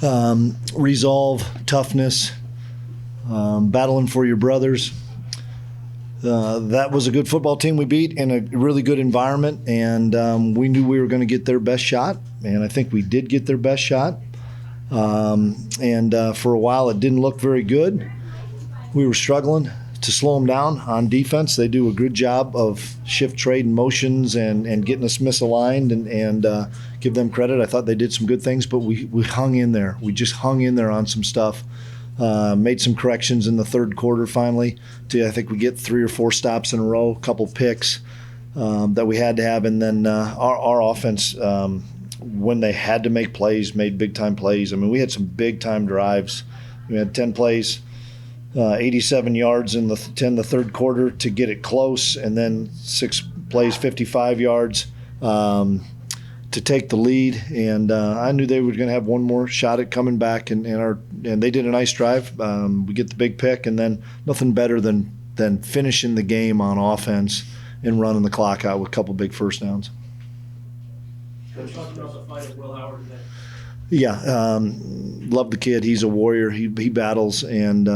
Resolve, toughness, battling for your brothers. That was a good football team we beat in a really good environment, and we knew we were going to get their best shot, and I think we did get their best shot. For a while, it didn't look very good. We were struggling to slow them down on defense. They do a good job of shift trade and motions and getting us misaligned and give them credit. I thought they did some good things, but we hung in there. We just hung in there on some stuff. Made some corrections in the third quarter finally. I think we get 3 or 4 stops in a row, a couple picks that we had to have. And then our offense, when they had to make plays, made big-time plays. I mean, we had some big-time drives. We had 10 plays, 87 yards in the third quarter to get it close, and then 6 plays, 55 yards to take the lead. And I knew they were going to have one more shot at coming back, and they did a nice drive. We get the big pick, and then nothing better than finishing the game on offense and running the clock out with a couple big first downs. Coach, talking about the fight of Will Howard today. Yeah, love the kid. He's a warrior. He battles and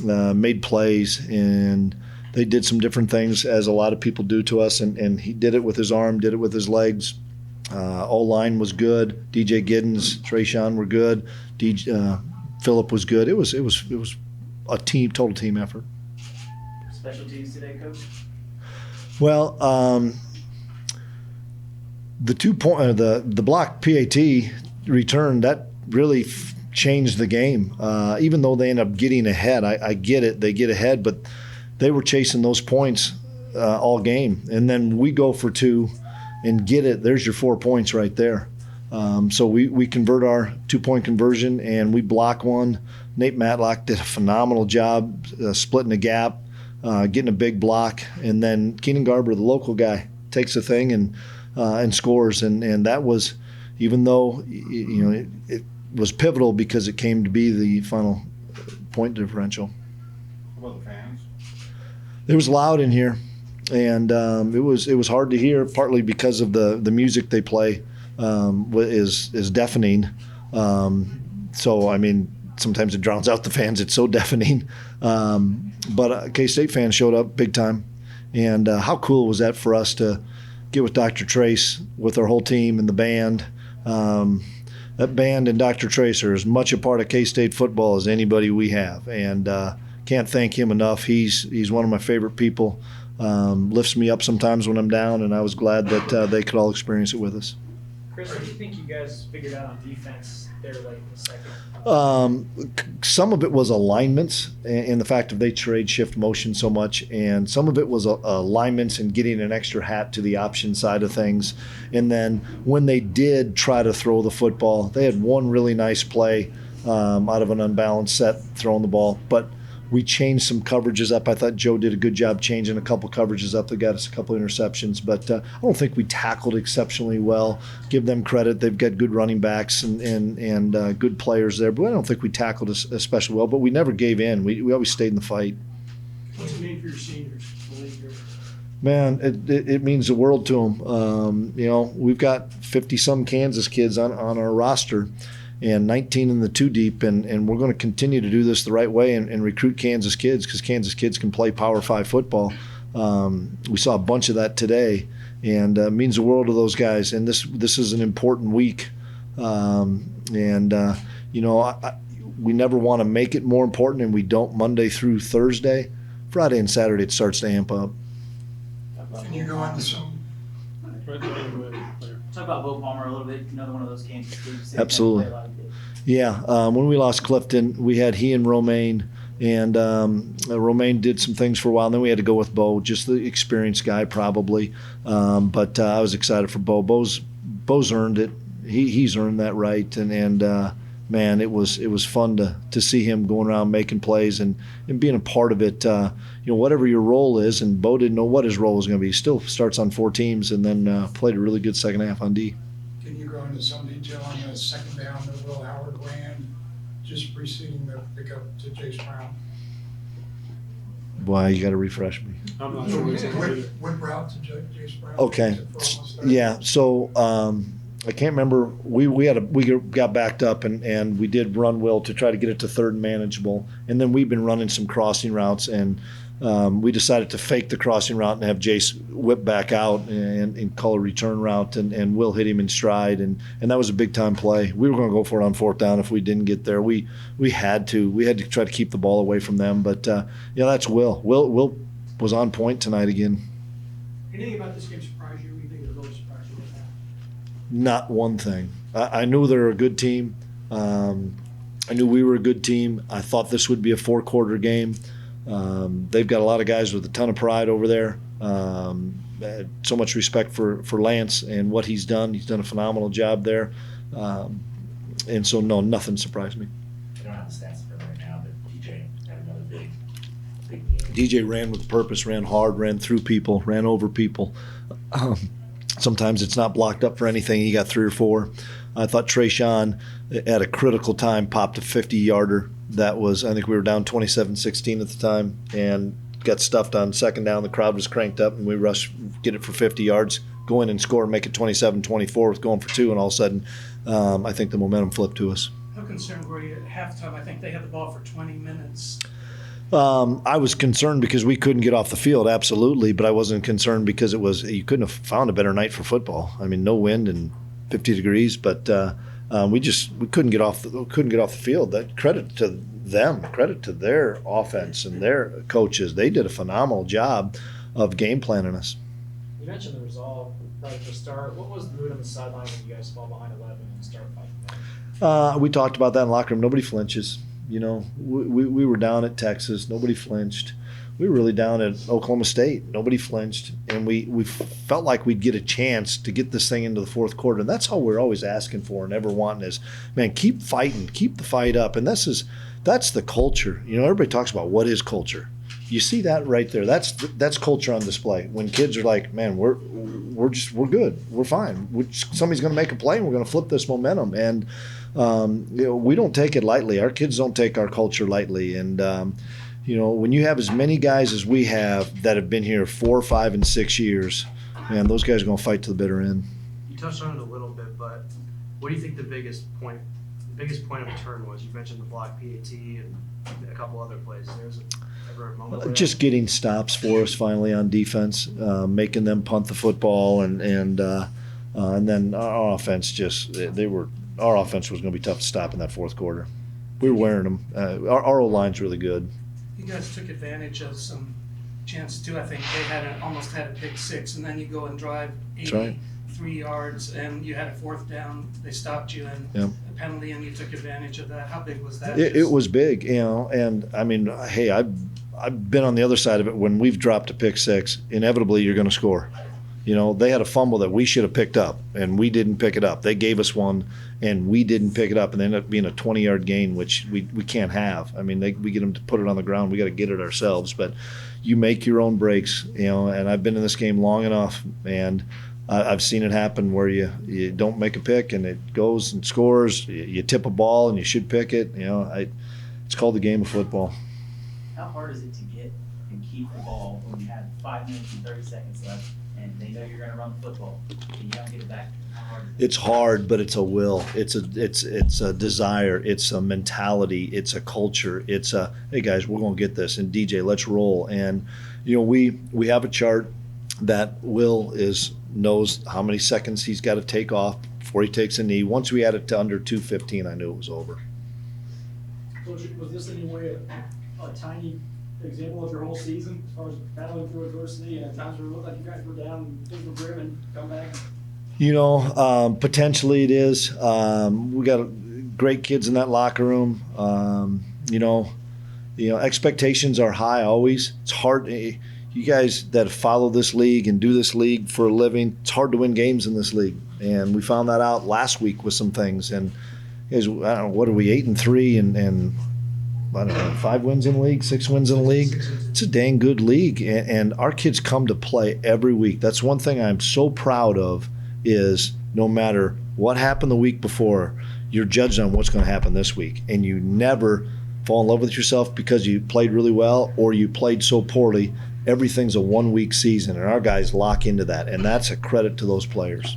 made plays, and they did some different things as a lot of people do to us, and he did it with his arm, did it with his legs. O-line was good. DJ Giddens, Trayshawn were good. Phillip was good. It was a total team effort. Special teams today, Coach? Well, the block PAT return, that really changed the game. Even though they end up getting ahead, I get it. They get ahead, but they were chasing those points all game. And then we go for 2 and get it. There's your 4 points right there. So we convert our 2-point conversion, and we block one. Nate Matlock did a phenomenal job splitting the gap, getting a big block. And then Keenan Garber, the local guy, takes a thing and scores. And that was, even though it was pivotal because it came to be the final point differential. What about the fans? It was loud in here, and it was hard to hear, partly because of the music they play is deafening. So I mean, sometimes it drowns out the fans. It's so deafening. But K-State fans showed up big time, and how cool was that for us to get with Dr. Trace, with our whole team and the band. That band and Dr. Trace are as much a part of K-State football as anybody we have, and can't thank him enough. He's one of my favorite people. Lifts me up sometimes when I'm down, and I was glad that they could all experience it with us. Chris, what do you think you guys figured out on defense there late in the second? Some of it was alignments and the fact that they trade shift motion so much, and some of it was alignments and getting an extra hat to the option side of things. And then when they did try to throw the football, they had one really nice play out of an unbalanced set throwing the ball, but we changed some coverages up. I thought Joe did a good job changing a couple coverages up that got us a couple interceptions, but I don't think we tackled exceptionally well. Give them credit. They've got good running backs and good players there, but I don't think we tackled especially well, but we never gave in. We always stayed in the fight. What's it mean for your seniors? Man, it means the world to them. We've got 50-some Kansas kids on our roster, and 19 in the 2 deep, and we're going to continue to do this the right way and recruit Kansas kids, because Kansas kids can play Power 5 football. We saw a bunch of that today, and it means the world to those guys. And this is an important week, we never want to make it more important, and we don't Monday through Thursday. Friday and Saturday it starts to amp up. Can you go into some? Talk about Bo Palmer a little bit. Another one of those Kansas kids. Absolutely. Yeah. When we lost Clifton, we had he and Romaine, and Romaine did some things for a while. And then we had to go with Bo, just the experienced guy probably. But I was excited for Bo. Bo's earned it. He's earned that right. And man, it was fun to see him going around making plays and being a part of it. Whatever your role is, and Bo didn't know what his role was going to be. He still starts on 4 teams, and then played a really good second half on D. Can you go into some detail on the second down that Will Howard ran, just preceding the pickup to Jace Brown? Boy, you got to refresh me. I'm not sure. Whip route to Jace Brown. Okay. Yeah. So I can't remember. We got backed up and we did run Will to try to get it to third and manageable, and then we've been running some crossing routes, and we decided to fake the crossing route and have Jace whip back out and call a return route, and Will hit him in stride, and that was a big time play. We were going to go for it on fourth down if we didn't get there. We had to try to keep the ball away from them, but that's Will. Will was on point tonight again. Anything about this game surprised you? Anything that really surprised you with that? Not one thing. I knew they were a good team. I knew we were a good team. I thought this would be a four-quarter game. They've got a lot of guys with a ton of pride over there. So much respect for Lance and what he's done. He's done a phenomenal job there. And so, no, nothing surprised me. I don't have the stats for right now, but DJ had another big game. DJ ran with purpose, ran hard, ran through people, ran over people. Sometimes it's not blocked up for anything. He got 3 or 4. I thought Trayshawn, at a critical time, popped a 50-yarder. That was, I think we were down 27-16 at the time, and got stuffed on second down. The crowd was cranked up, and we rushed, get it for 50 yards, go in and score, make it 27-24 with going for 2, and all of a sudden, I think the momentum flipped to us. How concerned were you at halftime? I think they had the ball for 20 minutes. I was concerned because we couldn't get off the field, absolutely, but I wasn't concerned because you couldn't have found a better night for football. I mean, no wind and 50 degrees, but we couldn't get off the field. That credit to them, credit to their offense and their coaches. They did a phenomenal job of game planning us. You mentioned the resolve right at the start. What was the mood on the sideline when you guys fall behind 11 and start fighting back? We talked about that in the locker room. Nobody flinches. You know, we were down at Texas. Nobody flinched. We were really down at Oklahoma State. Nobody flinched. And we felt like we'd get a chance to get this thing into the fourth quarter. And that's all we're always asking for and ever wanting is, man, keep fighting, keep the fight up. And that's the culture. You know, everybody talks about what is culture. You see that right there. That's culture on display. When kids are like, man, we're good. We're fine. Somebody's going to make a play and we're going to flip this momentum. And we don't take it lightly. Our kids don't take our culture lightly. And when you have as many guys as we have that have been here 4, 5, and 6 years, man, those guys are going to fight to the bitter end. You touched on it a little bit, but what do you think the biggest point of return was? You mentioned the block PAT and a couple other plays. There's ever a moment where Just getting stops for us finally on defense, making them punt the football, and then our offense our offense was going to be tough to stop in that fourth quarter. We were wearing them. Our O-line's really good. You guys took advantage of some chances too. I think they almost had a pick 6, and then you go and drive 83 yards, and you had a fourth down. They stopped you and a penalty, and you took advantage of that. How big was that? It was big, and I mean, hey, I've been on the other side of it. When we've dropped a pick 6, inevitably you're going to score. You know, they had a fumble that we should have picked up, and we didn't pick it up. They gave us one, and we didn't pick it up, and it ended up being a 20-yard gain, which we can't have. I mean, we get them to put it on the ground. We got to get it ourselves. But you make your own breaks, and I've been in this game long enough, and I've seen it happen where you don't make a pick, and it goes and scores. You tip a ball, and you should pick it. It's called the game of football. How hard is it to get and keep the ball when you have 5 minutes and 30 seconds left? And they know you're going to run the football, and you don't get it back. How hard is it? It's hard, but it's a will. It's a desire. It's a mentality. It's a culture. It's a, hey guys, we're going to get this. And DJ, let's roll. And we have a chart that Will knows how many seconds he's got to take off before he takes a knee. Once we had it to under 2:15, I knew it was over. Coach, was this in any way a tiny example of your whole season as far as battling through adversity and at times where it looked like you guys were down, things were grim and come back? Potentially it is. We got great kids in that locker room. Expectations are high always. It's hard. You guys that follow this league and do this league for a living, it's hard to win games in this league. And we found that out last week with some things. And guys, I don't know, what are we, 8-3 and I don't know, 5 wins in the league, 6 wins in the league. It's a dang good league, and our kids come to play every week. That's one thing I'm so proud of is no matter what happened the week before, you're judged on what's going to happen this week. And you never fall in love with yourself because you played really well or you played so poorly. Everything's a 1-week season, and our guys lock into that, and that's a credit to those players.